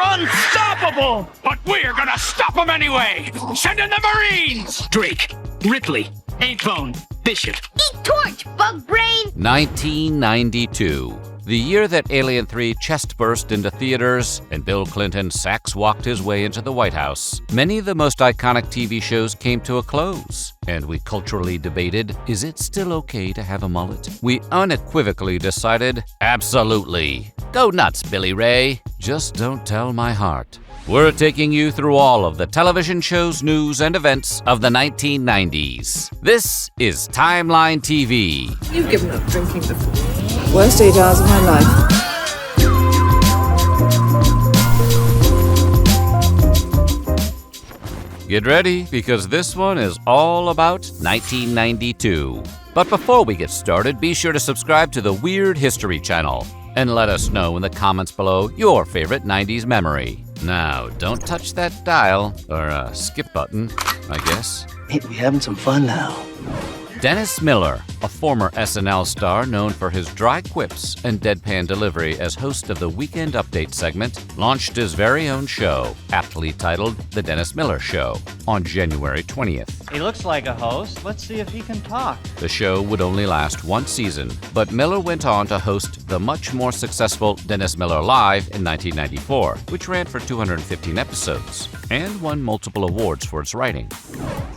unstoppable! But we're gonna stop them anyway! Send in the Marines! Drake, Ripley, Ain't-Bone, Bishop. Eat torch, bug brain! 1992. The year that Alien 3 chest burst into theaters and Bill Clinton sax-walked his way into the White House. Many of the most iconic TV shows came to a close, and we culturally debated, is it still okay to have a mullet? We unequivocally decided, absolutely. Go nuts, Billy Ray. Just don't tell my heart. We're taking you through all of the television shows, news, and events of the 1990s. This is Timeline TV. You've given up drinking before. Worst 8 hours of my life. Get ready, because this one is all about 1992. But before we get started, be sure to subscribe to the Weird History channel and let us know in the comments below your favorite 90s memory. Now, don't touch that dial, or skip button, I guess. Hey, we having some fun now. Dennis Miller, a former SNL star known for his dry quips and deadpan delivery as host of the Weekend Update segment, launched his very own show, aptly titled The Dennis Miller Show, on January 20th. He looks like a host. Let's see if he can talk. The show would only last one season, but Miller went on to host the much more successful Dennis Miller Live in 1994, which ran for 215 episodes, and won multiple awards for its writing.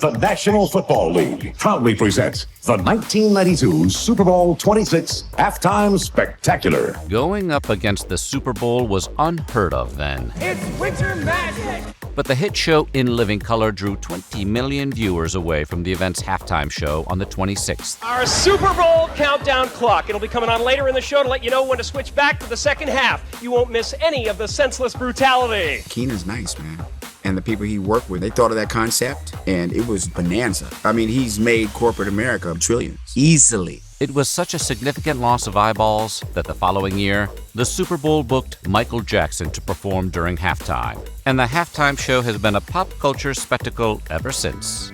The National Football League proudly presents the 1992 Super Bowl 26 Halftime Spectacular. Going up against the Super Bowl was unheard of then. It's winter magic! But the hit show In Living Color drew 20 million viewers away from the event's halftime show on the 26th. Our Super Bowl countdown clock. It'll be coming on later in the show to let you know when to switch back to the second half. You won't miss any of the senseless brutality. Keenan's nice, man. And the people he worked with, they thought of that concept, and it was bonanza. I mean, he's made corporate America trillions, easily. It was such a significant loss of eyeballs that the following year, the Super Bowl booked Michael Jackson to perform during halftime. And the halftime show has been a pop culture spectacle ever since.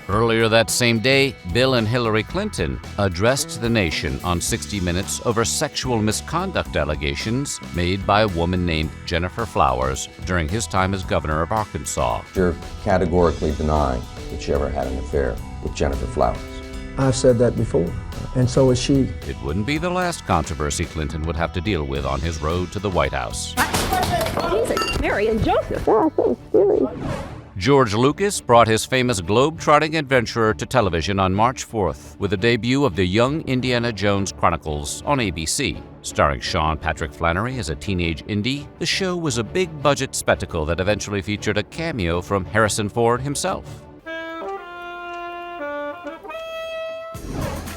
Earlier that same day, Bill and Hillary Clinton addressed the nation on 60 Minutes over sexual misconduct allegations made by a woman named Jennifer Flowers during his time as governor of Arkansas. You're categorically denying that you ever had an affair with Jennifer Flowers. I've said that before, and so is she. It wouldn't be the last controversy Clinton would have to deal with on his road to the White House. Jesus, Mary and Joseph. Oh, so silly. George Lucas brought his famous globe-trotting adventurer to television on March 4th with the debut of The Young Indiana Jones Chronicles on ABC. Starring Sean Patrick Flannery as a teenage Indy, the show was a big-budget spectacle that eventually featured a cameo from Harrison Ford himself.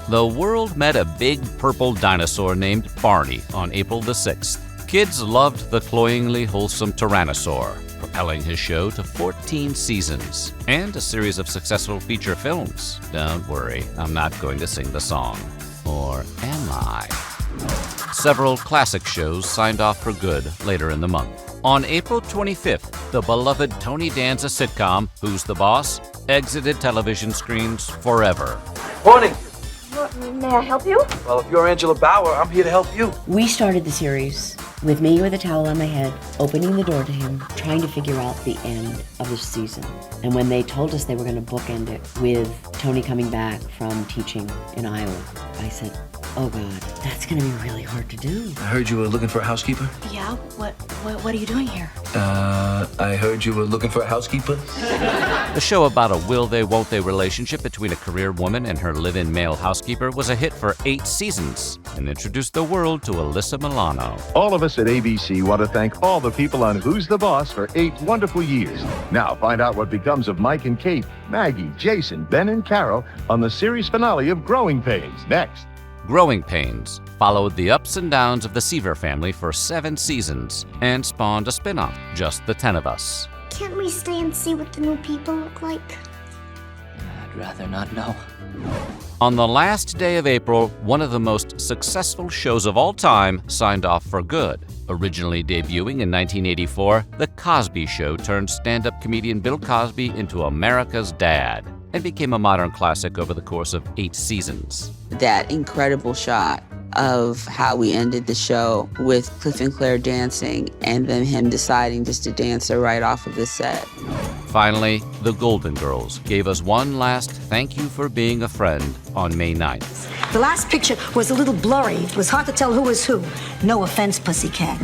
The world met a big purple dinosaur named Barney on April the 6th. Kids loved the cloyingly wholesome Tyrannosaur, propelling his show to 14 seasons and a series of successful feature films. Don't worry, I'm not going to sing the song. Or am I? Several classic shows signed off for good later in the month. On April 25th, the beloved Tony Danza sitcom, Who's the Boss?, exited television screens forever. Morning. May I help you? Well, if you're Angela Bauer, I'm here to help you. We started the series with me with a towel on my head, opening the door to him, trying to figure out the end of the season. And when they told us they were going to bookend it with Tony coming back from teaching in Iowa, I said, oh God, that's going to be really hard to do. I heard you were looking for a housekeeper. Yeah, what are you doing here? I heard you were looking for a housekeeper. The show about a will they, won't they relationship between a career woman and her live-in male housekeeper was a hit for 8 seasons and introduced the world to Alyssa Milano. All of us at ABC want to thank all the people on Who's the Boss for 8 wonderful years. Now find out what becomes of Mike and Kate, Maggie, Jason, Ben and Carol on the series finale of Growing Pains next. Growing Pains followed the ups and downs of the Seaver family for 7 seasons and spawned a spin-off, Just the 10 of Us. Can't we stay and see what the new people look like? I'd rather not know. On the last day of April, one of the most successful shows of all time signed off for good. Originally debuting in 1984, The Cosby Show turned stand-up comedian Bill Cosby into America's dad and became a modern classic over the course of 8 seasons. That incredible shot of how we ended the show with Cliff and Claire dancing and then him deciding just to dance her right off of the set. Finally, the Golden Girls gave us one last thank you for being a friend on May 9th. The last picture was a little blurry. It was hard to tell who was who. No offense, Pussycat.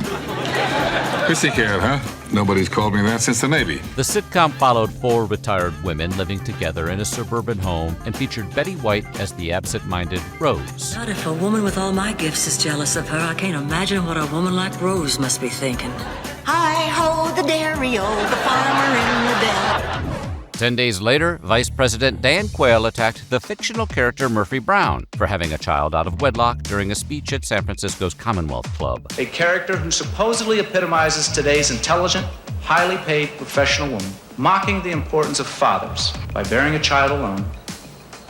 Pussycat, huh? Nobody's called me that since the Navy. The sitcom followed 4 retired women living together in a suburban home and featured Betty White as the absent-minded Rose. God, if a woman with all my gifts is jealous of her, I can't imagine what a woman like Rose must be thinking. Hi-ho, the dairy-o, the farmer in the dell. 10 days later, Vice President Dan Quayle attacked the fictional character Murphy Brown for having a child out of wedlock during a speech at San Francisco's Commonwealth Club. A character who supposedly epitomizes today's intelligent, highly paid professional woman, mocking the importance of fathers by bearing a child alone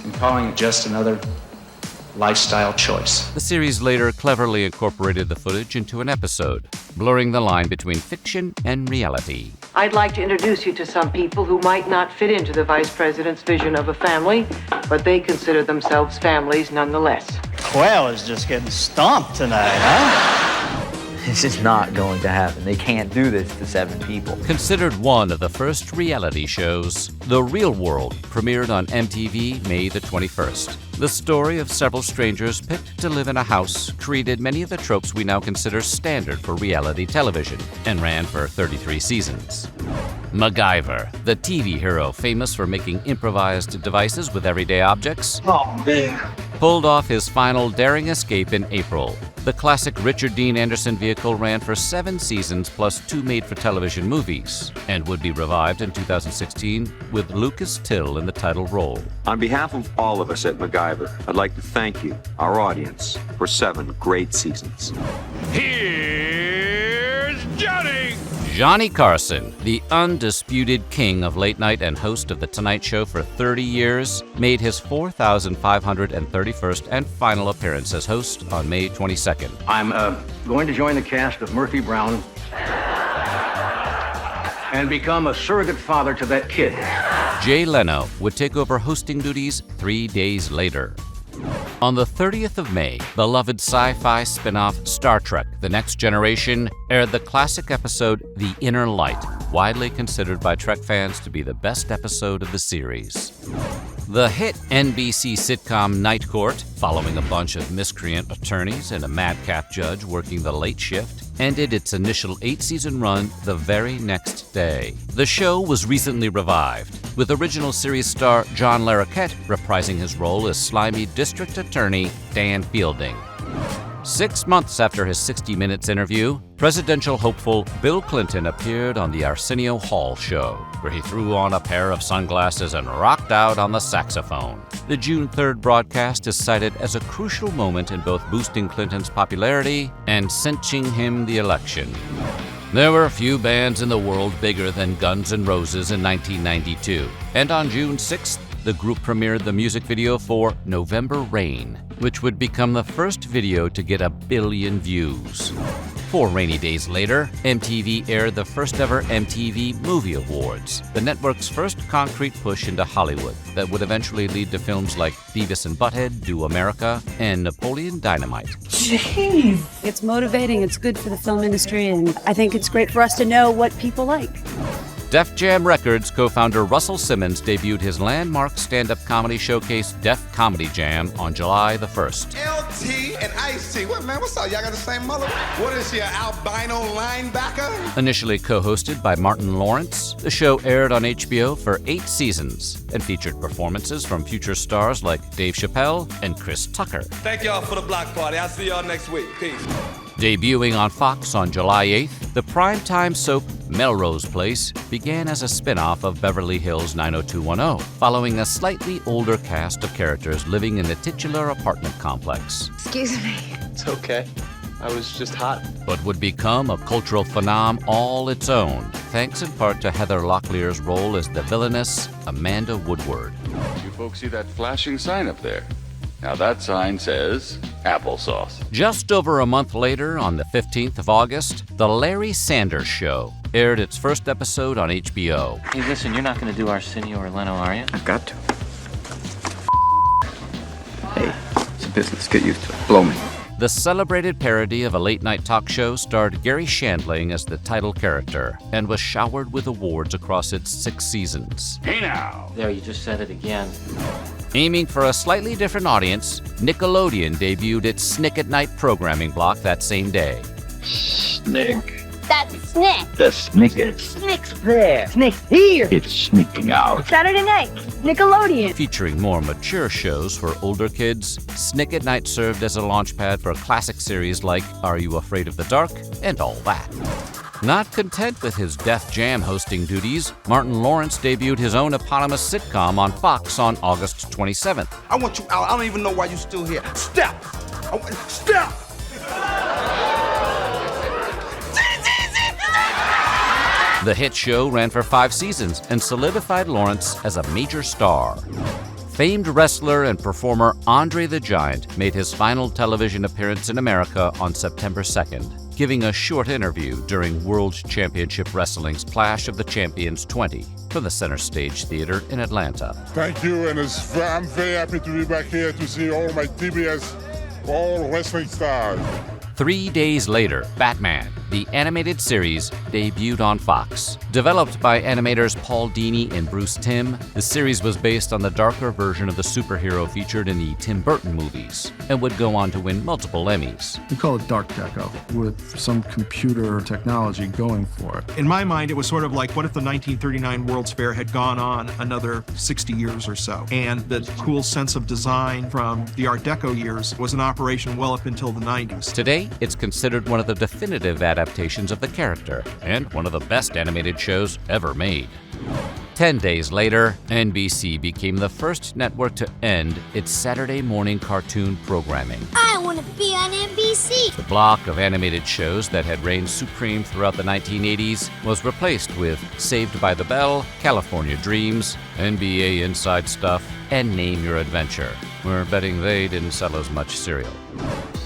and calling it just another lifestyle choice. The series later cleverly incorporated the footage into an episode, blurring the line between fiction and reality. I'd like to introduce you to some people who might not fit into the Vice President's vision of a family, but they consider themselves families nonetheless. Quayle is just getting stomped tonight, huh? This is not going to happen. They can't do this to 7 people. Considered one of the first reality shows, The Real World premiered on MTV May the 21st. The story of several strangers picked to live in a house created many of the tropes we now consider standard for reality television and ran for 33 seasons. MacGyver, the TV hero famous for making improvised devices with everyday objects, pulled off his final daring escape in April. The classic Richard Dean Anderson vehicle ran for 7 seasons plus 2 made-for-television movies and would be revived in 2016 with Lucas Till in the title role. On behalf of all of us at MacGyver, I'd like to thank you, our audience, for 7 great seasons. Here's Johnny! Johnny Carson, the undisputed king of late night and host of The Tonight Show for 30 years, made his 4,531st and final appearance as host on May 22nd. I'm going to join the cast of Murphy Brown and become a surrogate father to that kid. Jay Leno would take over hosting duties 3 days later. On the 30th of May, beloved sci-fi spin-off Star Trek: The Next Generation aired the classic episode The Inner Light, widely considered by Trek fans to be the best episode of the series. The hit NBC sitcom Night Court, following a bunch of miscreant attorneys and a madcap judge working the late shift, ended its initial 8-season run the very next day. The show was recently revived, with original series star John Larroquette reprising his role as slimy district attorney Dan Fielding. 6 months after his 60 Minutes interview, presidential hopeful Bill Clinton appeared on the Arsenio Hall show, where he threw on a pair of sunglasses and rocked out on the saxophone. The June 3rd broadcast is cited as a crucial moment in both boosting Clinton's popularity and cinching him the election. There were few bands in the world bigger than Guns N' Roses in 1992, and on June 6th, the group premiered the music video for November Rain, which would become the first video to get 1 billion views. 4 rainy days later, MTV aired the first ever MTV Movie Awards, the network's first concrete push into Hollywood that would eventually lead to films like Beavis and Butthead, Do America, and Napoleon Dynamite. Jeez. It's motivating, it's good for the film industry, and I think it's great for us to know what people like. Def Jam Records co-founder Russell Simmons debuted his landmark stand-up comedy showcase Def Comedy Jam on July the 1st. LT and Ice-T. What, man, what's up? Y'all got the same mother? What is she, an albino linebacker? Initially co-hosted by Martin Lawrence, the show aired on HBO for 8 seasons and featured performances from future stars like Dave Chappelle and Chris Tucker. Thank y'all for the block party. I'll see y'all next week. Peace. Debuting on Fox on July 8th, the primetime soap Melrose Place began as a spin-off of Beverly Hills 90210, following a slightly older cast of characters living in the titular apartment complex. Excuse me. It's okay. I was just hot. But would become a cultural phenom all its own, thanks in part to Heather Locklear's role as the villainous Amanda Woodward. You folks see that flashing sign up there? Now that sign says applesauce. Just over a month later, on the 15th of August, The Larry Sanders Show aired its first episode on HBO. Hey, listen, you're not going to do Arsenio or Leno, are you? I've got to. Hey, it's a business. Get used to it. Blow me. The celebrated parody of a late-night talk show starred Gary Shandling as the title character and was showered with awards across its 6 seasons. Hey now! There, you just said it again. Aiming for a slightly different audience, Nickelodeon debuted its Snick at Night programming block that same day. Snick. That's Snick. The Snickers. Snick's there. Snick's here. It's sneaking out. Saturday night, Nickelodeon. Featuring more mature shows for older kids, Snick at Night served as a launchpad for classic series like Are You Afraid of the Dark? And all that. Not content with his Def Jam hosting duties, Martin Lawrence debuted his own eponymous sitcom on Fox on August 27th. I want you out. I don't even know why you're still here. Step! Step! The hit show ran for 5 seasons and solidified Lawrence as a major star. Famed wrestler and performer Andre the Giant made his final television appearance in America on September 2nd, giving a short interview during World Championship Wrestling's Clash of the Champions 20 from the Center Stage Theater in Atlanta. Thank you, and I'm very happy to be back here to see all my TBS, all wrestling stars. 3 days later, Batman, the animated series, debuted on Fox. Developed by animators Paul Dini and Bruce Timm, the series was based on the darker version of the superhero featured in the Tim Burton movies and would go on to win multiple Emmys. We call it Dark Deco, with some computer technology going for it. In my mind, it was sort of like, what if the 1939 World's Fair had gone on another 60 years or so? And the cool sense of design from the Art Deco years was in operation well up until the 90s. Today, it's considered one of the definitive adaptations of the character and one of the best animated shows ever made. 10 days later, NBC became the first network to end its Saturday morning cartoon programming. I want to be on NBC. The block of animated shows that had reigned supreme throughout the 1980s was replaced with Saved by the Bell, California Dreams, NBA Inside Stuff, and Name Your Adventure. We're betting they didn't sell as much cereal.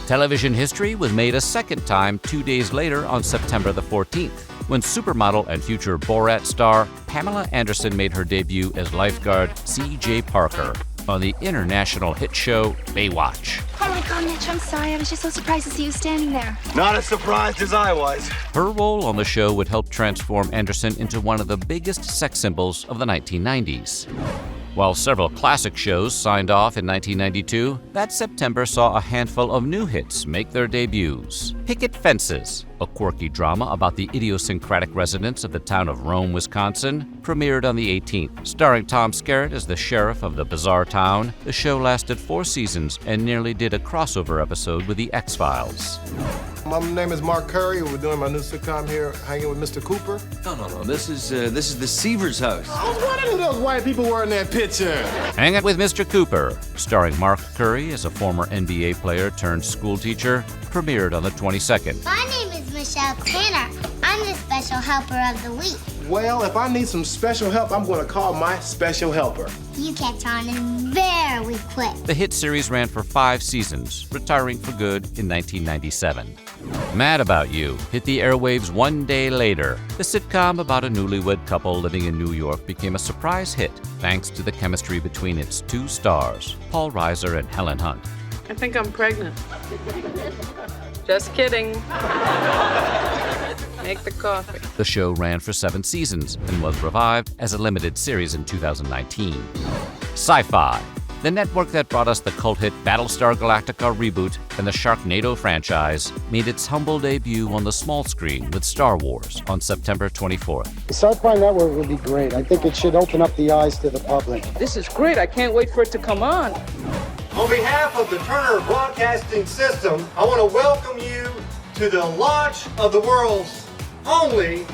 Television history was made a second time 2 days later on September the 14th, when supermodel and future Borat star Pamela Anderson made her debut as lifeguard C.J. Parker on the international hit show Baywatch. Oh my God, Mitch, I'm sorry. I was just so surprised to see you standing there. Not as surprised as I was. Her role on the show would help transform Anderson into one of the biggest sex symbols of the 1990s. While several classic shows signed off in 1992, that September saw a handful of new hits make their debuts. Picket Fences, a quirky drama about the idiosyncratic residents of the town of Rome, Wisconsin, premiered on the 18th. Starring Tom Skerritt as the sheriff of the bizarre town, the show lasted 4 seasons and nearly did a crossover episode with The X-Files. My name is Mark Curry. We're doing my new sitcom here, hanging with Mr. Cooper. No. This is the Seavers house. I was wondering who those white people were in that picture. Hang It with Mr. Cooper, starring Mark Curry as a former NBA player turned school teacher, premiered on the 22nd. My name is Michelle Tanner. I'm the special helper of the week. Well, if I need some special help, I'm going to call my special helper. You catch on very quick. The hit series ran for 5 seasons, retiring for good in 1997. Mad About You hit the airwaves 1 day later. The sitcom about a newlywed couple living in New York became a surprise hit thanks to the chemistry between its 2 stars, Paul Reiser and Helen Hunt. I think I'm pregnant. Just kidding. Make the coffee. The show ran for 7 seasons and was revived as a limited series in 2019. Sci-Fi, the network that brought us the cult hit Battlestar Galactica reboot and the Sharknado franchise, made its humble debut on the small screen with Star Wars on September 24th. The Sci-Fi Network would be great. I think it should open up the eyes to the public. This is great. I can't wait for it to come on. On behalf of the Turner Broadcasting System, I want to welcome you to the launch of the world's only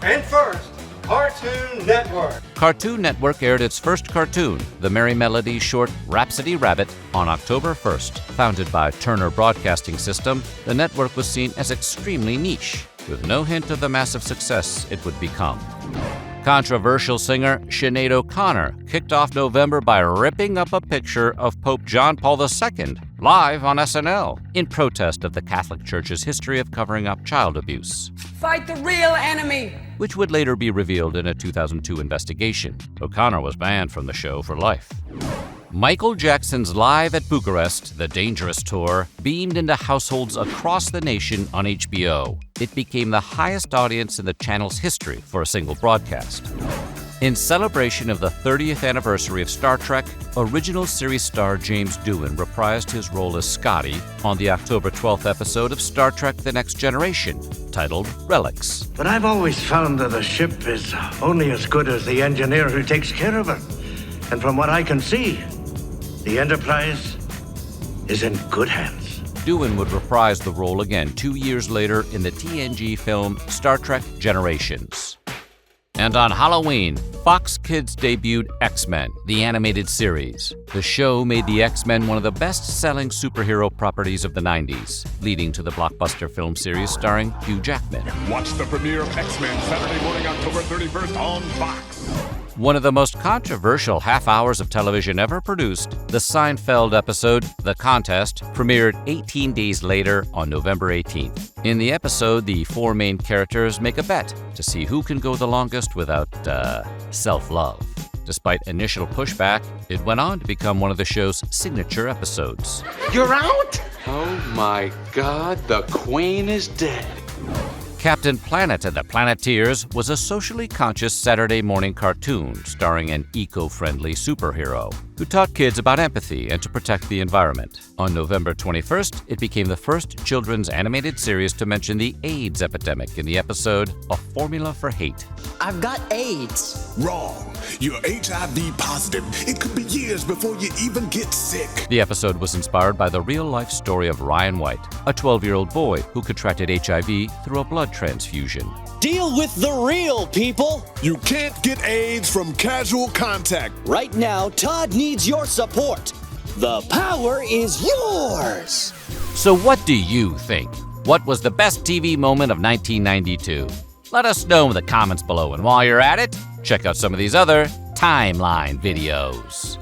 and first Cartoon Network. Cartoon Network aired its first cartoon, the Merry Melody short Rhapsody Rabbit, on October 1st. Founded by Turner Broadcasting System, the network was seen as extremely niche, with no hint of the massive success it would become. Controversial singer Sinead O'Connor kicked off November by ripping up a picture of Pope John Paul II live on SNL in protest of the Catholic Church's history of covering up child abuse. Fight the real enemy. Which would later be revealed in a 2002 investigation. O'Connor was banned from the show for life. Michael Jackson's Live at Bucharest, The Dangerous Tour, beamed into households across the nation on HBO. It became the highest audience in the channel's history for a single broadcast. In celebration of the 30th anniversary of Star Trek, original series star James Doohan reprised his role as Scotty on the October 12th episode of Star Trek The Next Generation, titled Relics. But I've always found that a ship is only as good as the engineer who takes care of it. And from what I can see, the Enterprise is in good hands. Doohan would reprise the role again 2 years later in the TNG film Star Trek Generations. And on Halloween, Fox Kids debuted X-Men, the animated series. The show made the X-Men one of the best-selling superhero properties of the 90s, leading to the blockbuster film series starring Hugh Jackman. Watch the premiere of X-Men Saturday morning, October 31st on Fox. One of the most controversial half hours of television ever produced, the Seinfeld episode, The Contest, premiered 18 days later on November 18th. In the episode, the four main characters make a bet to see who can go the longest without, self-love. Despite initial pushback, it went on to become one of the show's signature episodes. You're out? Oh my God, the Queen is dead. Captain Planet and the Planeteers was a socially conscious Saturday morning cartoon starring an eco-friendly superhero who taught kids about empathy and to protect the environment. On November 21st, it became the first children's animated series to mention the AIDS epidemic in the episode A Formula for Hate. I've got AIDS. Wrong. You're HIV positive. It could be years before you even get sick. The episode was inspired by the real-life story of Ryan White, a 12-year-old boy who contracted HIV through a blood transfusion. Deal with the real people. You can't get AIDS from casual contact. Right now, Todd needs your support. The power is yours. So what do you think? What was the best TV moment of 1992? Let us know in the comments below, and while you're at it, check out some of these other timeline videos.